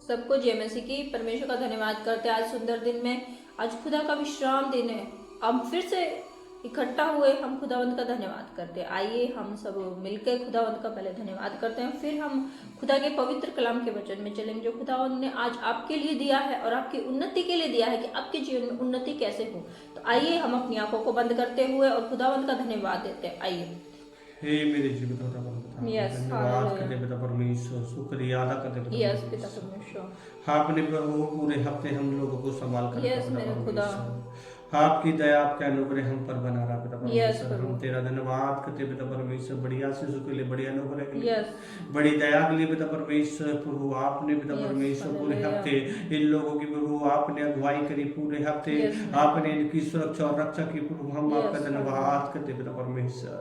सबको जय मसीह की। परमेश्वर का धन्यवाद करते हैं आज सुंदर दिन में। आज खुदा का विश्राम दिन है। हम फिर से इकट्ठा हुए, हम खुदावंत का धन्यवाद करते हैं। आइए हम सब मिलकर खुदावंत का पहले धन्यवाद करते हैं, फिर हम खुदा के पवित्र कलाम के वचन में चलेंगे जो खुदावंत ने आज आपके लिए दिया है और आपकी उन्नति के लिए दिया है कि आपके जीवन में उन्नति कैसे हो। तो आइए हम अपनी आंखों को बंद करते हुए और खुदावंत का धन्यवाद देते हैं। आइए। हे मेरे जीवित होता धन्यवाद करते पिता परमेश्वर, शुक्रिया अदा करते पिता परमेश्वर। आपने प्रभु पूरे हफ्ते हम लोगों को संभाल कर आपकी दया आपका अनुग्रह हम पर बना रहा पिता परमेश्वर। हम तेरा धन्यवाद करते पिता परमेश्वर, बड़ी आशीषों के लिए, बड़ी अनुग्रह के लिए, बड़ी दया के लिए पिता परमेश्वर। प्रभु आपने पिता परमेश्वर पूरे हफ्ते इन लोगों की प्रभु आपने अगुवाई करी, पूरे हफ्ते आपने इनकी सुरक्षा और रक्षा की। प्रभु हम आपका धन्यवाद करते पिता परमेश्वर,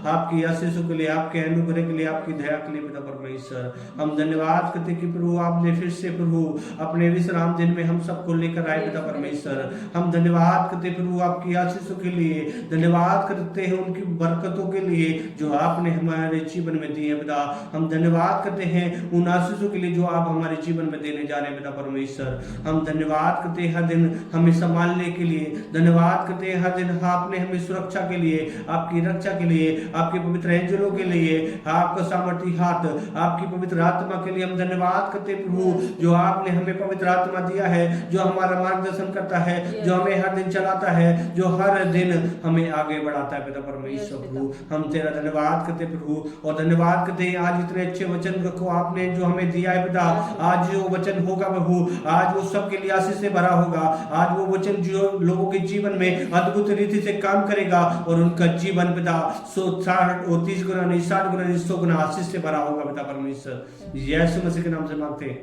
आपकी आशीषों के लिए, आपके अनुग्रह के लिए, आपकी दया के लिए पिता परमेश्वर। हम धन्यवाद करते कि प्रभु आपने फिर से प्रभु अपने विश्राम दिन में हम सबको लेकर आए पिता परमेश्वर। हम धन्यवाद प्रभु आपकी आशीषों के लिए, धन्यवाद करते हैं उनकी बरकतों के लिए जो आपने हमारे जीवन में दी है पिता। हम धन्यवाद करते हैं उन आशीषों के लिए जो आप हमारे जीवन में देने जा रहे हैं पिता परमेश्वर। हम धन्यवाद करते हैं हर दिन हमें संभालने के लिए, धन्यवाद करते हैं हर दिन आपने हमें सुरक्षा के लिए, आपकी रक्षा के लिए, आपके पवित्र एंजलों के लिए, आपका सामर्थी हाथ, आपकी पवित्र आत्मा के लिए हम धन्यवाद करते हैं प्रभु जो आपने हमें पवित्र आत्मा दिया है, जो हमारा मार्गदर्शन करता है, जो हमें हर दिन चलाता है, जो हर दिन हमें आगे बढ़ाता है पिता परमेश्वर। प्रभु हम तेरा धन्यवाद करते प्रभु और धन्यवाद करते हैं आज इतने अच्छे वचन को आपने जो हमें दिया है पिता। आज जो वचन होगा प्रभु, आज वो सबके लिए आशीष से भरा होगा। आज वो वचन जो लोगों के जीवन में अद्भुत रीति से काम करेगा और उनका जीवन पिता 130 गुना नहीं 60 गुना नहीं 100 गुना आशीष से भरा होगा पिता परमेश्वर। यीशु मसीह के नाम से मांगते हैं,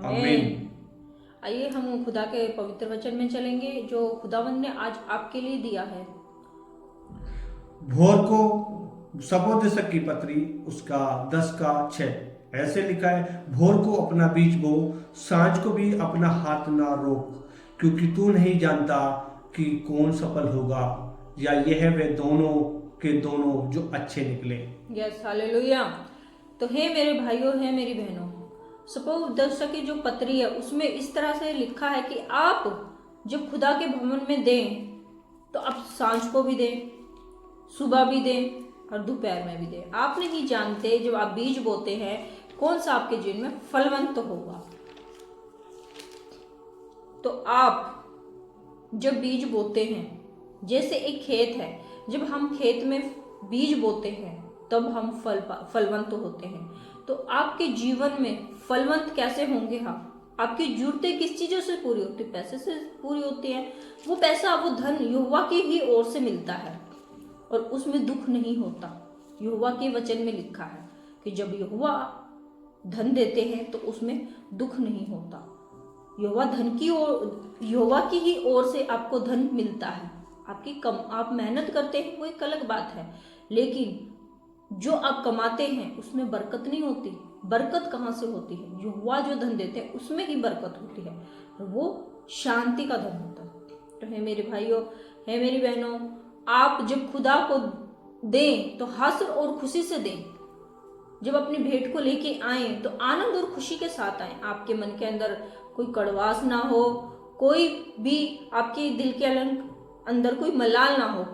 आमीन। आइए हम खुदा के पवित्र वचन में चलेंगे जो खुदावंद ने आज आपके लिए दिया है। भोर को सबोदेशक की पत्री उसका 10:6 ऐसे लिखा है, भोर को अपना बीज बो, सांझ को भी अपना हाथ ना रोक, क्योंकि तू नहीं जानता कि कौन सफल होगा या यह वे दोनों के दोनों जो अच्छे निकले। Yes, hallelujah. तो हे मेरे भाइयों, है मेरी बहनों, सपोदेशक की जो पत्री है उसमें इस तरह से लिखा है कि आप जब खुदा के भवन में दें तो आप सांझ को भी दें, सुबह भी दें और दोपहर में भी दें। आप नहीं जानते जब आप बीज बोते हैं कौन सा आपके जीवन में फलवंत होगा। तो आप जब बीज बोते हैं, जैसे एक खेत है, जब हम खेत में बीज बोते हैं तब हम फलवंत होते हैं। तो आपके जीवन में फलवंत कैसे होंगे? हम आपकी जरूरतें किस चीजों से पूरी होती? पैसे से पूरी होती है। वो पैसा, वो धन यहोवा की ही ओर से मिलता है और उसमें दुख नहीं होता। यहोवा के वचन में लिखा है कि जब यहोवा धन देते हैं तो उसमें दुख नहीं होता। यहोवा की ही ओर से आपको धन मिलता है। आप मेहनत करते हैं वो एक अलग बात है, लेकिन जो आप कमाते हैं उसमें बरकत नहीं होती। बरकत कहाँ से होती है? यहोवा जो धन देते हैं उसमें ही बरकत होती है, वो शांति का धन होता है। तो है मेरे भाइयों, है मेरी बहनों, आप जब खुदा को दें तो हंस और खुशी से दें। जब अपनी भेंट को लेके आए तो आनंद और खुशी के साथ आए। आपके मन के अंदर कोई कड़वास ना हो, कोई भी आपके दिल के अंदर कोई मलाल ना हो।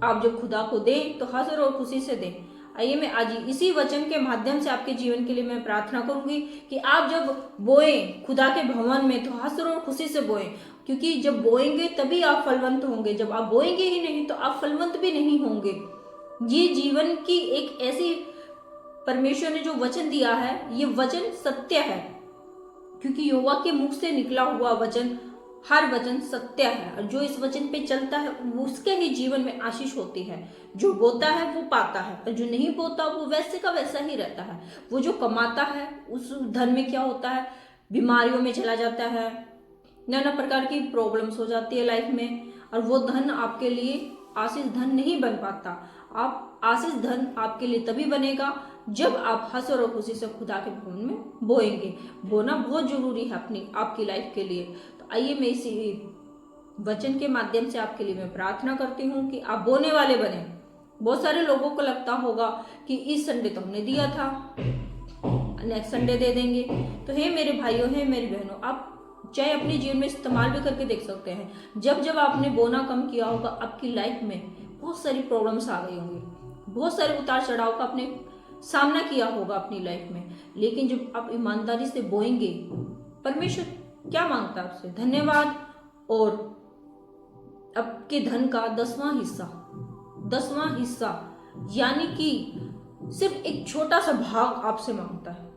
आप जब खुदा को दें तो हंस और खुशी से दें। आइए मैं आज इसी वचन के माध्यम से आपके जीवन के लिए मैं प्रार्थना करूंगी कि आप जब बोएं खुदा के भवन में तो हंस और खुशी से बोएं, क्योंकि जब बोएंगे तभी आप फलवंत होंगे। जब आप बोएंगे ही नहीं तो आप फलवंत भी नहीं होंगे। ये जीवन की एक ऐसी परमेश्वर ने जो वचन दिया है, ये वचन सत्य है, क्योंकि यहोवा के मुख से निकला हुआ वचन, हर वचन सत्य है। और जो इस वचन पे चलता है उसके ही जीवन में आशीष होती है। जो बोता है वो पाता है, और जो नहीं बोता वो वैसे का वैसा ही रहता है। वो जो कमाता है उस धन में क्या होता है? बीमारियों में चला जाता है, नाना प्रकार की प्रॉब्लम्स हो जाती है लाइफ में, और वो धन आपके लिए आशीष धन नहीं बन पाता। आप आशीष धन आपके लिए तभी बनेगा जब आप हंस और खुशी से खुदा के भवन में बोएंगे। बोना बहुत जरूरी है आपकी लाइफ के लिए। तो आइए मैं इसी वचन के माध्यम से आपके लिए मैं प्रार्थना करती हूँ कि आप बोने वाले बने। बहुत सारे लोगों को लगता होगा कि इस संडे तो हमने दिया था, नेक्स्ट संडे दे देंगे। तो हे मेरे भाइयों, हे मेरी बहनों, आप चाहे अपने जीवन में इस्तेमाल भी करके देख सकते हैं। जब जब आपने बोना कम किया होगा, आपकी लाइफ में बहुत सारी प्रॉब्लम्स आ गई होंगी, बहुत सारे उतार चढ़ाव का आपने सामना किया होगा अपनी लाइफ में। लेकिन जब आप ईमानदारी से बोएंगे, परमेश्वर क्या मांगता है आपसे? धन्यवाद और आपके धन का 10वां हिस्सा, यानी कि सिर्फ एक छोटा सा भाग आपसे मांगता है।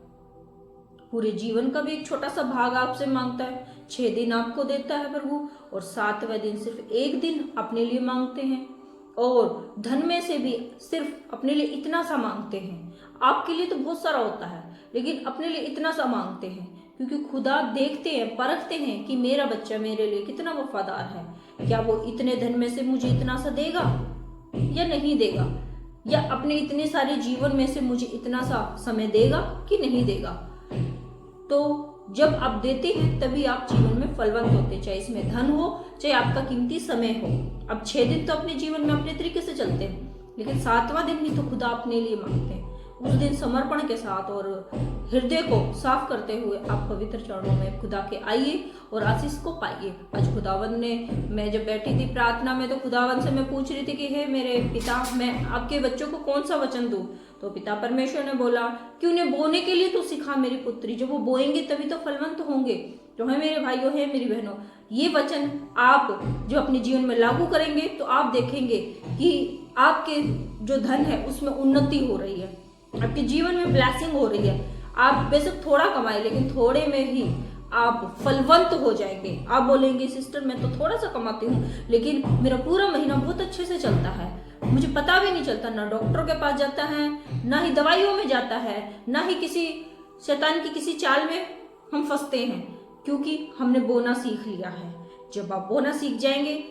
पूरे जीवन का भी एक छोटा सा भाग आपसे मांगता है। 6 दिन आपको देता है प्रभु, और 7वें दिन सिर्फ 1 दिन अपने लिए मांगते हैं। और धन में से भी सिर्फ अपने लिए इतना सा मांगते हैं। आपके लिए तो बहुत सारा होता है, लेकिन अपने लिए इतना सा मांगते हैं, क्योंकि खुदा देखते हैं, परखते हैं कि मेरा बच्चा मेरे लिए कितना वफादार है। क्या वो इतने धन में से मुझे इतना सा देगा या नहीं देगा, या अपने इतने सारे जीवन में से मुझे इतना सा समय देगा कि नहीं देगा। तो जब आप देते हैं तभी आप जीवन में फलवंत होते, चाहे इसमें धन हो, चाहे आपका कीमती समय हो। अब 6 दिन तो अपने जीवन में अपने तरीके से चलते हैं, लेकिन 7वां दिन ही तो खुदा अपने लिए मांगते हैं। उस दिन समर्पण के साथ और हृदय को साफ करते हुए आप पवित्र चरणों में खुदा के आइए और आशीष को पाइए। आज खुदावन ने, मैं जब बैठी थी प्रार्थना में, तो खुदावन से मैं पूछ रही थी कि हे मेरे पिता, मैं आपके बच्चों को कौन सा वचन दूं? तो पिता परमेश्वर ने बोला कि उन्हें बोने के लिए तो सिखा मेरी पुत्री, जब वो बोएंगे तभी तो फलवंत होंगे। तो है मेरे भाइयों, है मेरी बहनों, ये वचन आप जो अपने जीवन में लागू करेंगे तो आप देखेंगे कि आपके जो धन है उसमें उन्नति हो रही है, आपके जीवन में ब्लेसिंग हो रही है। आप बेशक थोड़ा कमाए, लेकिन थोड़े में ही आप फलवंत हो जाएंगे। आप बोलेंगे सिस्टर मैं तो थोड़ा सा कमाती हूँ, लेकिन मेरा पूरा महीना बहुत अच्छे से चलता है, मुझे पता भी नहीं चलता, ना डॉक्टर के पास जाता है, ना ही दवाइयों में जाता है, ना ही किसी शैतान की किसी चाल में हम फंसते हैं, क्योंकि हमने बोना सीख लिया है। जब आप बोना सीख जाएंगे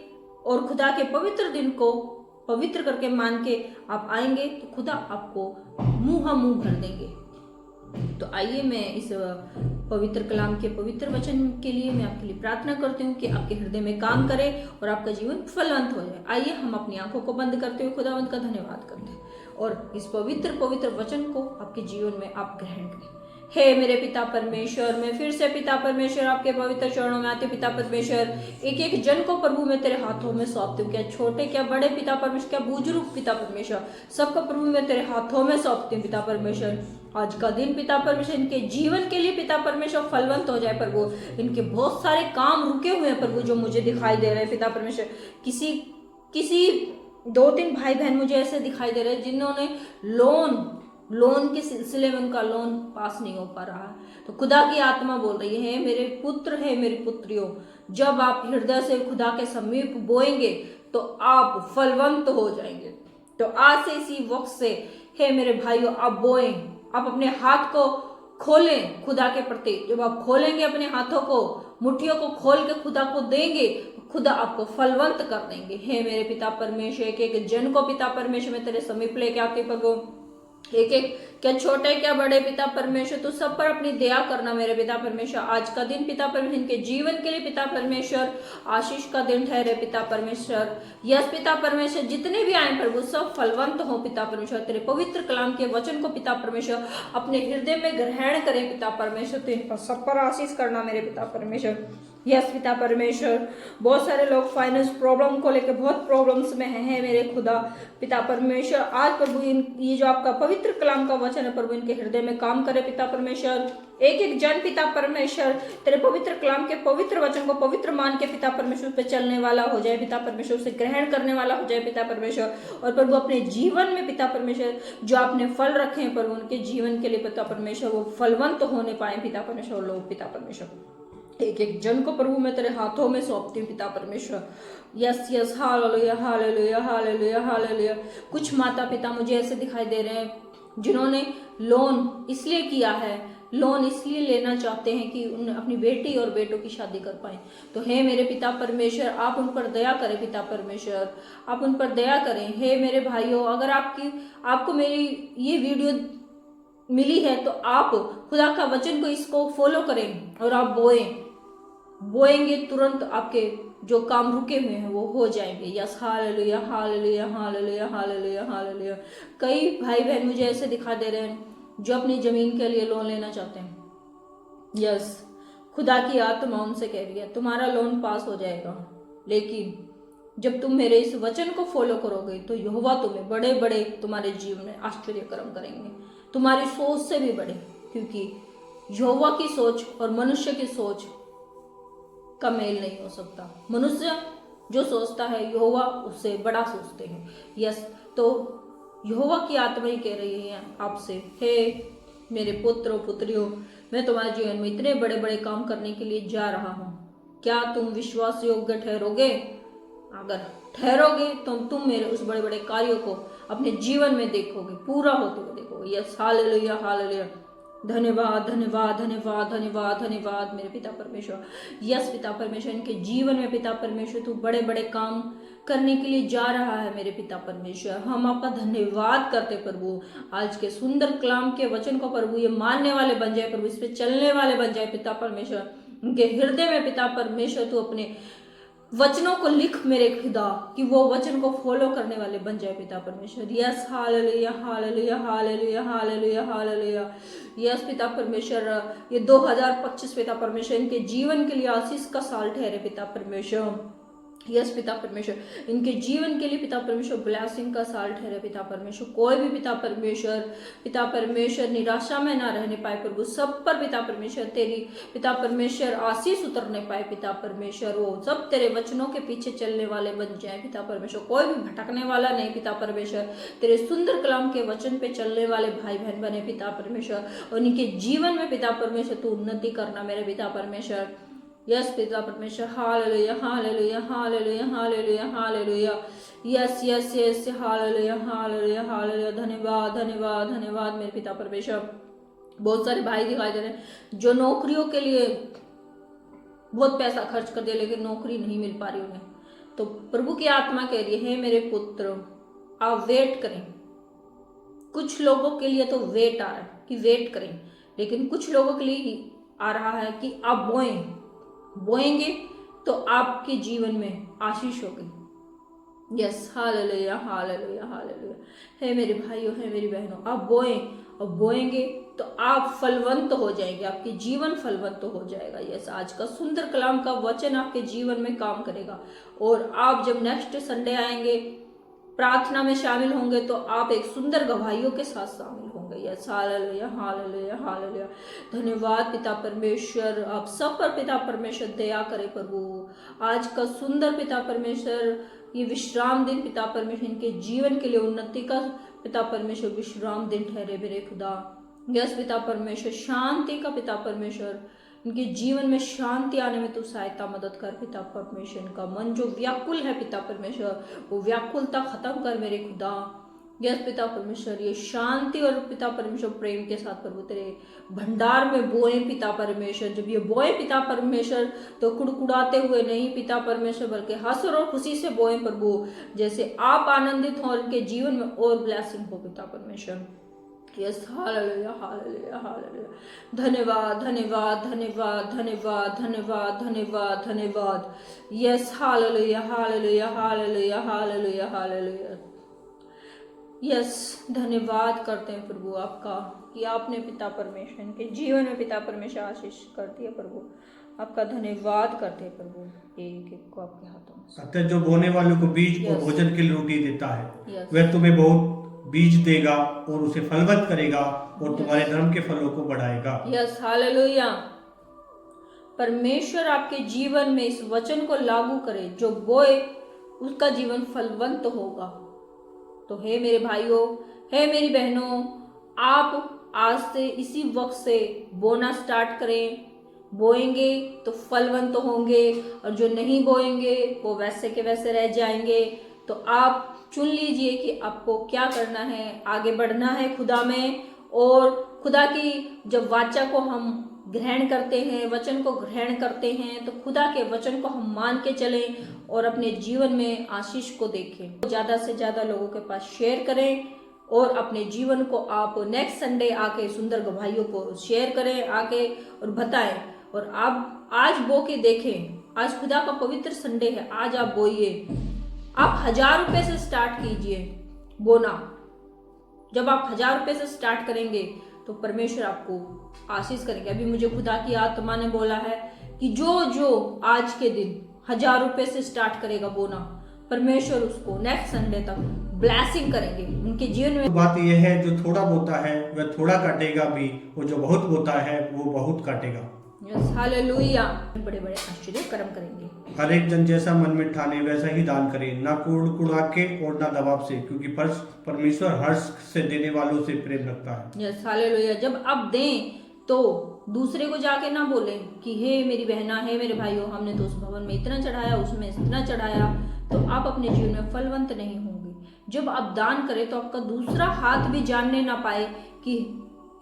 और खुदा के पवित्र दिन को पवित्र करके मान के आप आएंगे, तो खुदा आपको मुंह भर देंगे। तो आइए, मैं इस पवित्र कलाम के पवित्र वचन के लिए मैं आपके लिए प्रार्थना करती हूँ कि आपके हृदय में काम करे और आपका जीवन फलवंत हो जाए। आइए हम अपनी आंखों को बंद करते हुए खुदावंत का धन्यवाद करते हैं और इस पवित्र वचन को आपके जीवन में आप ग्रहण करें। हे मेरे पिता परमेश्वर, मैं फिर से पिता परमेश्वर आपके पवित्र चरणों में आते पिता परमेश्वर, एक एक जन को प्रभु मैं तेरे हाथों में सौंपती हूँ, क्या छोटे क्या बड़े पिता परमेश्वर, क्या बुजुर्ग पिता परमेश्वर, सबको प्रभु मैं तेरे हाथों में सौंपती हूँ पिता परमेश्वर। आज का दिन पिता परमेश्वर इनके जीवन के लिए पिता परमेश्वर फलवंत हो जाए प्रभु। इनके बहुत सारे काम रुके हुए हैं प्रभु जो मुझे दिखाई दे रहे हैं पिता परमेश्वर। किसी 2-3 भाई बहन मुझे ऐसे दिखाई दे रहे हैं जिन्होंने लोन के सिलसिले में उनका लोन पास नहीं हो पा रहा है। तो खुदा की आत्मा बोल रही है, मेरे पुत्र है मेरी पुत्रियों, जब आप हृदय से खुदा के समीप बोएंगे तो आप फलवंत हो जाएंगे। तो आज से इसी वक्त से हे मेरे भाइयों, आप बोएं, आप अपने हाथ को खोलें खुदा के प्रति। जब आप खोलेंगे अपने हाथों को, मुट्ठियों को खोल के खुदा को देंगे, खुदा आपको फलवंत कर देंगे। हे मेरे पिता परमेश्वर, एक एक जन को पिता परमेश्वर में तेरे समीप लेके आके प्रभु, एक एक क्या छोटे क्या बड़े पिता परमेश्वर, तू सब पर अपनी दया करना मेरे पिता परमेश्वर। आज का दिन पिता परमेश्वर इनके जीवन के लिए पिता परमेश्वर आशीष का दिन ठहरे पिता परमेश्वर। यस पिता परमेश्वर, जितने भी आए प्रभु सब फलवंत हो पिता परमेश्वर। तेरे पवित्र कलाम के वचन को पिता परमेश्वर अपने हृदय में ग्रहण करें पिता परमेश्वर। तो इन पर सब पर आशीष करना मेरे पिता परमेश्वर। यस पिता परमेश्वर, बहुत सारे लोग फाइनेंस प्रॉब्लम को लेकर बहुत प्रॉब्लम्स में हैं मेरे खुदा पिता परमेश्वर। आज प्रभु ये जो आपका पवित्र कलाम का वचन है प्रभु, इनके हृदय में काम करे पिता परमेश्वर। एक एक जन पिता परमेश्वर तेरे पवित्र कलाम के पवित्र वचन को पवित्र मान के पिता परमेश्वर पे चलने वाला हो जाए पिता परमेश्वर, से ग्रहण करने वाला हो जाए पिता परमेश्वर। और प्रभु अपने जीवन में पिता परमेश्वर जो आपने फल रखे हैं प्रभु, उनके जीवन के लिए पिता परमेश्वर वो फलवंत होने पाए पिता परमेश्वर लोग पिता परमेश्वर। एक एक जन को प्रभु मैं तेरे हाथों में सौंपती हूँ पिता परमेश्वर। Yes yes, hallelujah hallelujah hallelujah hallelujah. कुछ माता पिता मुझे ऐसे दिखाई दे रहे हैं जिन्होंने लोन इसलिए किया है, लोन इसलिए लेना चाहते हैं कि उन अपनी बेटी और बेटों की शादी कर पाए। तो हे मेरे पिता परमेश्वर, आप उन पर दया करें पिता परमेश्वर, आप उन पर दया करें। हे मेरे भाइयों, अगर आपको मेरी ये वीडियो मिली है तो आप खुदा का वचन को इसको फॉलो करें और आप बोएंगे, तुरंत आपके जो काम रुके हुए हैं वो हो जाएंगे। Yes hallelujah hallelujah hallelujah hallelujah hallelujah. कई भाई बहन मुझे ऐसे दिखा दे रहे हैं जो अपनी जमीन के लिए लोन लेना चाहते हैं, यस, खुदा की आत्मा उनसे कह रही है तुम्हारा लोन पास हो जाएगा, लेकिन जब तुम मेरे इस वचन को फॉलो करोगे तो यहोवा तुम्हें बड़े बड़े तुम्हारे जीवन में आश्चर्य कर्म करेंगे, तुम्हारी सोच से भी बड़े, क्योंकि यहोवा की सोच और मनुष्य की सोच का मेल नहीं हो सकता। मनुष्य जो सोचता है यहोवा उससे बड़ा सोचते हैं। यस, तो यहोवा की आत्मा ही कह रही है आपसे, हे मेरे पुत्र पुत्रियों, मैं तुम्हारे जीवन में इतने बड़े बड़े काम करने के लिए जा रहा हूँ, क्या तुम विश्वास योग्य ठहरोगे? अगर ठहरोगे तो तुम मेरे उस बड़े बड़े कार्यों को अपने जीवन में देखोगे, पूरा होते हुए देखोगे। यस, हालेलुया हालेलुया, धन्यवाद धन्यवाद धन्यवाद धन्यवाद धन्यवाद मेरे पिता परमेश्वर। यस पिता परमेश्वर, इनके जीवन में पिता परमेश्वर तू बड़े बड़े काम करने के लिए जा रहा है मेरे पिता परमेश्वर। हम आपका धन्यवाद करते प्रभु, आज के सुंदर कलाम के वचन को प्रभु ये मानने वाले बन जाए प्रभु, इस पे चलने वाले बन जाए पिता परमेश्वर। उनके हृदय में पिता परमेश्वर तू अपने वचनों को लिख मेरे खुदा, कि वो वचन को फॉलो करने वाले बन जाए पिता परमेश्वर। Yes, hallelujah hallelujah hallelujah hallelujah hallelujah. Yes पिता परमेश्वर, ये 2025 पिता परमेश्वर इनके जीवन के लिए आशीष का साल ठहरे पिता परमेश्वर। यस पिता परमेश्वर, इनके जीवन के लिए पिता परमेश्वर ब्लेसिंग का साल ठहरे पिता परमेश्वर। कोई भी पिता परमेश्वर निराशा में ना रहने पाए प्रभु, सब पर पिता परमेश्वर तेरी पिता परमेश्वर आशीष उतरने पाए पिता परमेश्वर। वो सब तेरे वचनों के पीछे चलने वाले बन जाए पिता परमेश्वर, कोई भी भटकने वाला नहीं पिता परमेश्वर, तेरे सुंदर कलाम के वचन पे चलने वाले भाई बहन बने पिता परमेश्वर, और इनके जीवन में पिता परमेश्वर तू उन्नति करना मेरे पिता परमेश्वर। यस पिता परमेश्वर, hallelujah hallelujah hallelujah hallelujah hallelujah. Yes yes yes, hallelujah hallelujah hallelujah. धन्यवाद धन्यवाद धन्यवाद मेरे पिता परमेश्वर। बहुत सारे भाई दिखाई दे रहे हैं जो नौकरियों के लिए बहुत पैसा खर्च कर दिया लेकिन नौकरी नहीं मिल पा रही उन्हें, तो प्रभु की आत्मा कह रही है मेरे पुत्र आप वेट करें। कुछ लोगों के लिए तो वेट आ रहा है कि वेट करें, लेकिन कुछ लोगों के लिए आ रहा है कि आप बोएंगे तो आपके जीवन में आशीष होगी। Yes, hallelujah hallelujah hallelujah. हे मेरे भाइयों, हे मेरी बहनों, आप बोएं और बोएंगे तो आप फलवंत हो जाएंगे, आपके जीवन फलवंत हो जाएगा। यस, आज का सुंदर कलाम का वचन आपके जीवन में काम करेगा, और आप जब नेक्स्ट संडे आएंगे प्रार्थना में शामिल होंगे तो आप एक सुंदर गवाहियों के साथ शामिल होंगे। Yes, hallelujah hallelujah hallelujah. धन्यवाद पिता परमेश्वर, आप सब पर पिता परमेश्वर दया करे प्रभु। आज का सुंदर पिता परमेश्वर ये विश्राम दिन पिता परमेश्वर इनके जीवन के लिए उन्नति का पिता परमेश्वर विश्राम दिन ठहरे मेरे खुदा। यस पिता परमेश्वर, शांति का पिता परमेश्वर, इनके जीवन में शांति आने में तू सहायता मदद कर पिता परमेश्वर। इनका मन जो व्याकुल है पिता परमेश्वर, वो व्याकुलता खत्म कर मेरे खुदा। यस पिता परमेश्वर, ये शांति और पिता परमेश्वर प्रेम के साथ प्रभु तेरे भंडार में बोए पिता परमेश्वर। जब ये बोए पिता परमेश्वर तो कुड़कुड़ाते हुए नहीं पिता परमेश्वर, बल्कि हंस और खुशी से बोए प्रभु, जैसे आप आनंदित हो, इनके जीवन में और ब्लेसिंग हो पिता परमेश्वर। Yes, hallelujah hallelujah hallelujah. धन्यवाद धन्यवाद धन्यवाद धन्यवाद धन्यवाद धन्यवाद धन्यवाद। Yes, hallelujah hallelujah hallelujah hallelujah hallelujah. Yes, धन्यवाद करते हैं प्रभु आपका कि आपने पिता परमेश्वर के जीवन में पिता परमेश्वर आशीष कर दिया प्रभु। आपका धन्यवाद करते हैं प्रभु, एक एक को आपके हाथों में। जो बोने वालों को बीज और भोजन के लिए रोटी देता है वह तुम्हें बहुत बीज देगा और उसे फलवत करेगा और तुम्हारे धर्म के फलों को बढ़ाएगा। Yes, hallelujah. परमेश्वर आपके जीवन में इस वचन को लागू करे, जो बोए उसका जीवन फलवंत होगा। तो हे मेरे भाइयों, हे मेरी बहनों, आप आज से इसी वक्त से बोना स्टार्ट करें। बोएंगे तो फलवंत होंगे, और जो नहीं बोएंगे वो वैसे के वैसे रह जाएंगे। तो आप चुन लीजिए कि आपको क्या करना है, आगे बढ़ना है खुदा में, और खुदा की जब वाचा को हम ग्रहण करते हैं, वचन को ग्रहण करते हैं, तो खुदा के वचन को हम मान के चलें और अपने जीवन में आशीष को देखें। ज़्यादा से ज़्यादा लोगों के पास शेयर करें, और अपने जीवन को आप नेक्स्ट संडे आके सुंदर गवाहियों को शेयर करें आके और बताएं। और आप आज बो के देखें, आज खुदा का पवित्र संडे है, आज आप बोइए। आप 1000 रुपए से स्टार्ट कीजिए बोना। जब आप 1000 रुपए से स्टार्ट करेंगे तो परमेश्वर आपको आशीष करेंगे। अभी मुझे खुदा की आत्मा ने बोला है कि जो जो आज के दिन 1000 रुपए से स्टार्ट करेगा बोना, परमेश्वर उसको नेक्स्ट संडे तक ब्लेसिंग करेंगे उनके जीवन में। बात यह है जो थोड़ा बोता है वह थोड़ा काटेगा भी, और जो बहुत बोता है वो बहुत काटेगा। Yes, hallelujah. बड़े बड़े आश्चर्य कर्म करेंगे। हर एक जन जैसा मन में ठाने वैसा ही दान करे, ना कुड़ा के और ना दबाव से, क्योंकि परमेश्वर हर्ष से देने वालों से प्रेम रखता है। Yes, hallelujah. जब आप दें तो दूसरे को जाके ना बोलें कि हे मेरी बहना, हे मेरे भाइयों, हमने तो उस भवन में इतना चढ़ाया, उसमें इतना चढ़ाया, तो आप अपने जीवन में फलवंत नहीं होंगे। जब आप दान करें तो आपका दूसरा हाथ भी जानने ना पाए कि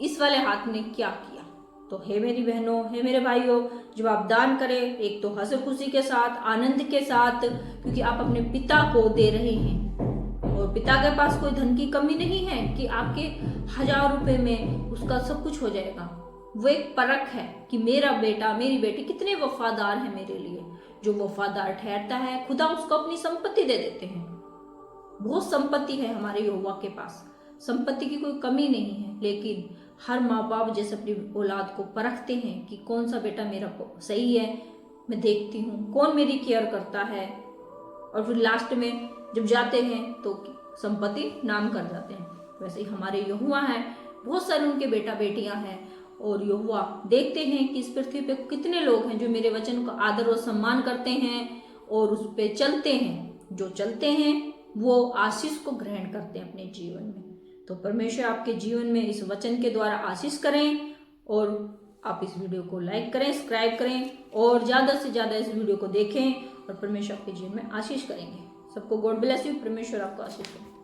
इस वाले हाथ ने क्या किया। तो हे मेरी बहनों, हे मेरे भाइयों, जब आप दान करें एक तो हंसी खुशी के साथ, आनंद के साथ, क्योंकि आप अपने पिता को दे रहे हैं और पिता के पास कोई धन की कमी नहीं है कि आपके 1000 रुपए में उसका सब कुछ हो जाएगा। वो एक परख है कि मेरा बेटा, मेरी बेटी कितने वफादार है मेरे लिए। जो वफादार ठहरता है खुदा उसको अपनी संपत्ति दे देते हैं। बहुत संपत्ति है हमारे यहोवा के पास, संपत्ति की कोई कमी नहीं है, लेकिन हर माँ बाप जैसे अपनी औलाद को परखते हैं कि कौन सा बेटा मेरा सही है, मैं देखती हूँ कौन मेरी केयर करता है, और फिर लास्ट में जब जाते हैं तो संपत्ति नाम कर जाते हैं। वैसे ही हमारे यहोवा हैं, बहुत सारे उनके बेटा बेटियां हैं, और यहोवा देखते हैं कि इस पृथ्वी पे कितने लोग हैं जो मेरे वचन का आदर और सम्मान करते हैं और उस पे चलते हैं। जो चलते हैं वो आशीष को ग्रहण करते हैं अपने जीवन में। तो परमेश्वर आपके जीवन में इस वचन के द्वारा आशीष करें, और आप इस वीडियो को लाइक करें, सब्सक्राइब करें, और ज़्यादा से ज़्यादा इस वीडियो को देखें, और परमेश्वर आपके जीवन में आशीष करेंगे। सबको गॉड ब्लेस यू। परमेश्वर आपको आशीष करें।